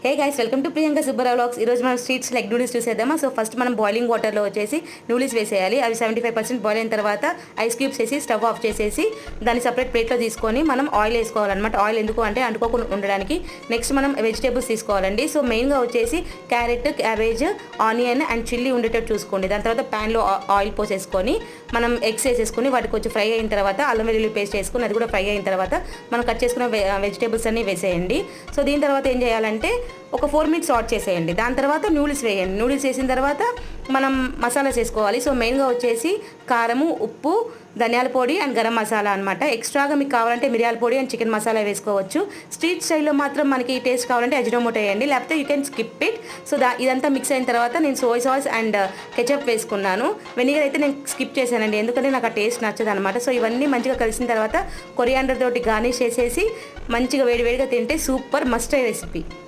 Hey guys, welcome to Priyanka Subbarao vlogs. ఈరోజు మనం streets leg noodles చూసేద్దామా. సో ఫస్ట్ మనం బాయిలింగ్ వాటర్లో వచ్చేసి నూడిల్స్ వేసేయాలి. అవి 75% బాయిల్ అయిన తర్వాత ఐస్ క్యూబ్స్ వేసి స్టవ్ ఆఫ్ చేసేసి దాన్ని సపరేట్ ప్లేట్లో తీసుకొని మనం ఆయిల్ వేసుకోవాలన్నమాట. ఆయిల్ ఎందుకు అంటే అంటుకోకుండా ఉండడానికి. నెక్స్ట్ మనం వెజిటేబుల్స్ తీసుకోవాలండి. సో మెయిన్గా వచ్చేసి carrot, cabbage, onion and chilli ఉండేటట్టు చూసుకోండి. దాని తర్వాత ప్యాన్లో ఆయిల్ పోసేసుకొని మనం ఎగ్స్ వేసేసుకొని వాటికి కొంచెం ఫ్రై అయిన తర్వాత అల్లం వెల్లుల్లి పేస్ట్ వేసుకొని అది కూడా ఫ్రై అయిన తర్వాత మనం కట్ చేసుకున్న వెజిటేబుల్స్ అన్నీ వేసేయండి. సో దీని తర్వాత ఏం చేయాలంటే ఒక 4 minutes సాట్ చేసేయండి. దాని తర్వాత నూడిల్స్ వేయండి. నూడిల్స్ వేసిన తర్వాత మనం మసాలాస్ వేసుకోవాలి. సో మెయిన్గా వచ్చేసి కారము, ఉప్పు, ధనియాల పొడి అండ్ గరం మసాలా అనమాట. ఎక్స్ట్రాగా మీకు కావాలంటే మిరియాల పొడి అండ్ చికెన్ మసాలా వేసుకోవచ్చు. స్ట్రీట్ స్టైల్లో మాత్రం మనకి టేస్ట్ కావాలంటే అజినోమోటో వేయండి, లేకపోతే you can skip it. So ఇదంతా మిక్స్ అయిన తర్వాత నేను సోయ్ సాస్ అండ్ కెచప్ వేసుకున్నాను. వెనిగర్ అయితే నేను స్కిప్ చేశానండి, ఎందుకంటే నాకు ఆ టేస్ట్ నచ్చదు అనమాట. సో ఇవన్నీ మంచిగా కలిసిన తర్వాత కొరియాండర్ తోటి గార్నిష్ చేసేసి మంచిగా వేడివేడిగా తింటే సూపర్ మస్ట్ రెసిపీ.